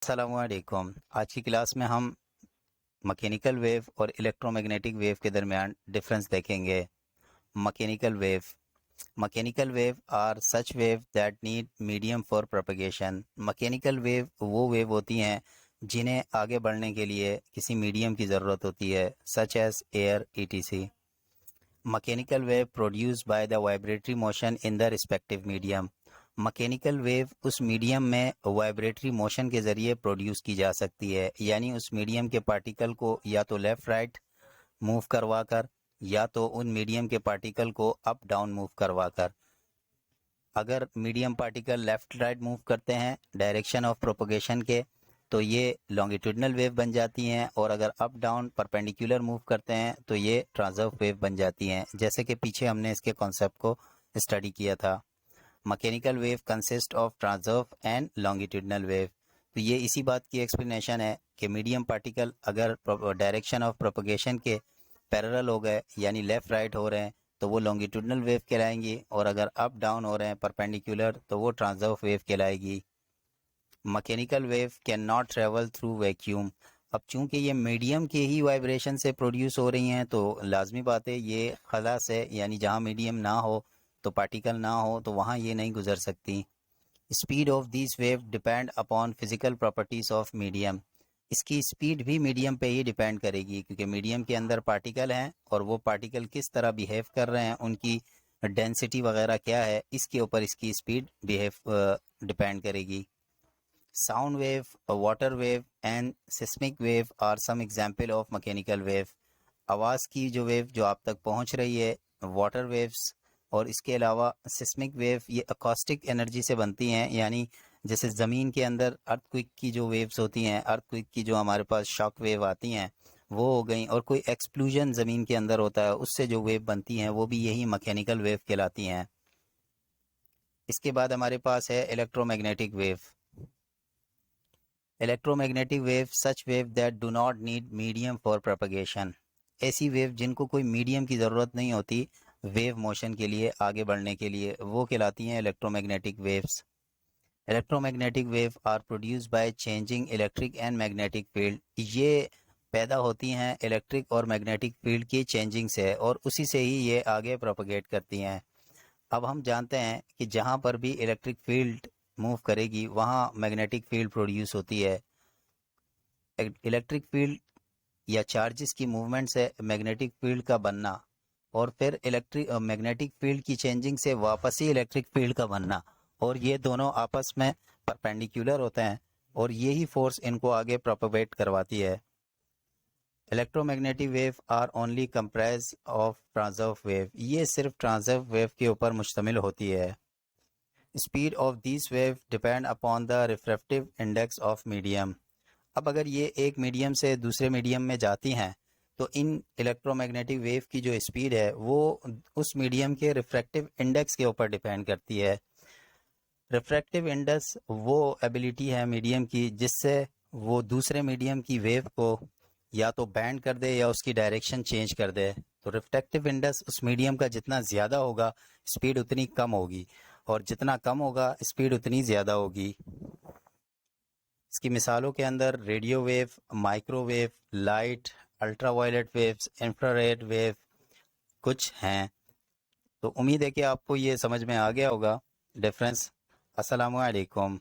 अस्सलामुअलैकुम। आज की क्लास में हम मैकेनिकल वेव और इलेक्ट्रोमैग्नेटिक वेव के दरमियान डिफरेंस देखेंगे। Mechanical wave are such wave that need medium for propagation. Mechanical wave वो वेव होती हैं जिन्हें आगे बढ़ने के लिए किसी मीडियम की ज़रूरत होती है, such as air etc। Mechanical wave produce by the vibratory motion in the respective medium. Mechanical wave उस मीडियम में वाइब्रेटरी मोशन के ज़रिए प्रोड्यूस की जा सकती है, यानी उस मीडियम के पार्टिकल को या तो लेफ़्ट राइट मूव करवा कर या तो उन मीडियम के पार्टिकल को अप डाउन मूव करवा कर। अगर medium particle left right move करते हैं डायरेक्शन ऑफ प्रोपगेशन के, तो ये लॉन्गिट्यूडनल वेव बन जाती हैं, और अगर अप डाउन परपेंडिकुलर मूव करते हैं तो ये ट्रांसवर्स वेव बन जाती हैं, जैसे कि पीछे हमने इसके कॉन्सेप्ट को स्टडी किया था। Mechanical wave consist of transverse and longitudinal wave. तो ये इसी बात की एक्सप्लेनेशन है कि मीडियम पार्टिकल अगर डायरेक्शन ऑफ प्रोपगेशन के पैरेलल हो गए, यानी लेफ़्ट राइट हो रहे हैं, तो वो लॉन्गिट्यूडनल वेव कहलाएंगी, और अगर अप डाउन हो रहे हैं परपेंडिकुलर तो वो ट्रांसवर्स वेव कहलाएगी। Mechanical wave can not travel through vacuum. अब चूंकि ये मीडियम के ही वाइब्रेशन से प्रोड्यूस हो रही हैं, तो लाजमी बात है ये खला से, यानी जहाँ मीडियम ना हो तो पार्टिकल ना हो, तो वहाँ ये नहीं गुजर सकती। Speed of this wave depend upon physical properties of medium. इसकी स्पीड भी मीडियम पे ही डिपेंड करेगी, क्योंकि मीडियम के अंदर पार्टिकल हैं और वो पार्टिकल किस तरह बिहेव कर रहे हैं, उनकी डेंसिटी वगैरह क्या है, इसके ऊपर इसकी स्पीड डिपेंड करेगी। Sound wave, a water wave and seismic wave are some example of mechanical wave। आवाज़ की जो वेव जो आप तक पहुंच रही है, वाटर वेव्स, और इसके अलावा सिस्मिक वेव ये अकॉस्टिक एनर्जी से बनती हैं, यानी जैसे ज़मीन के अंदर अर्थक्विक की जो वेव्स होती हैं, अर्थक्विक की जो हमारे पास शॉक वेव आती हैं वो हो गई, और कोई एक्सप्लोजन ज़मीन के अंदर होता है उससे जो वेव बनती हैं वो भी यही मैकेनिकल वेव कहलाती हैं। इसके बाद हमारे पास है electromagnetic wave. Electromagnetic wave such wave that do not need medium for propagation. ऐसी वेव जिनको कोई मीडियम की ज़रूरत नहीं होती वेव मोशन के लिए, आगे बढ़ने के लिए, वो कहलाती हैं electromagnetic waves. Electromagnetic wave are produce by changing electric and magnetic field. ये पैदा होती हैं इलेक्ट्रिक और मैग्नेटिक फील्ड की चेंजिंग से, और उसी से ही ये आगे प्रोपगेट करती हैं। अब हम जानते हैं कि जहाँ पर भी इलेक्ट्रिक फील्ड मूव करेगी वहाँ मैग्नेटिक फील्ड प्रोड्यूस होती है। इलेक्ट्रिक फील्ड या चार्जेस की मूवमेंट से मैग्नेटिक फील्ड का बनना, और फिर इलेक्ट्रिक मैग्नेटिक फील्ड की चेंजिंग से वापस ही इलेक्ट्रिक फील्ड का बनना, और ये दोनों आपस में परपेंडिकुलर होते हैं, और यही फोर्स इनको आगे प्रोपगेट करवाती है। Electromagnetic wave are only comprise of transverse wave. ये सिर्फ ट्रांसवर्स वेव के ऊपर मुश्तमिल होती है। Speed of this wave depend upon the refractive index of medium. अब अगर ये एक मीडियम से दूसरे मीडियम में जाती हैं, तो इन इलेक्ट्रोमैग्नेटिक वेव की जो स्पीड है वो उस मीडियम के रिफ्रैक्टिव इंडेक्स के ऊपर डिपेंड करती है। रिफ्रैक्टिव इंडेक्स वो एबिलिटी है मीडियम की जिससे वो दूसरे मीडियम की वेव को या तो बैंड कर दे या उसकी डायरेक्शन चेंज कर दे। तो रिफ्रैक्टिव इंडेक्स उस मीडियम का जितना ज़्यादा होगा स्पीड उतनी कम होगी, और जितना कम होगा स्पीड उतनी ज़्यादा होगी। इसकी मिसालों के अंदर radio wave, microwave, light, ultraviolet waves, infrared wave कुछ हैं। तो उम्मीद है कि आपको ये समझ में आ गया होगा डिफरेंस। अस्सलामु अलैकुम।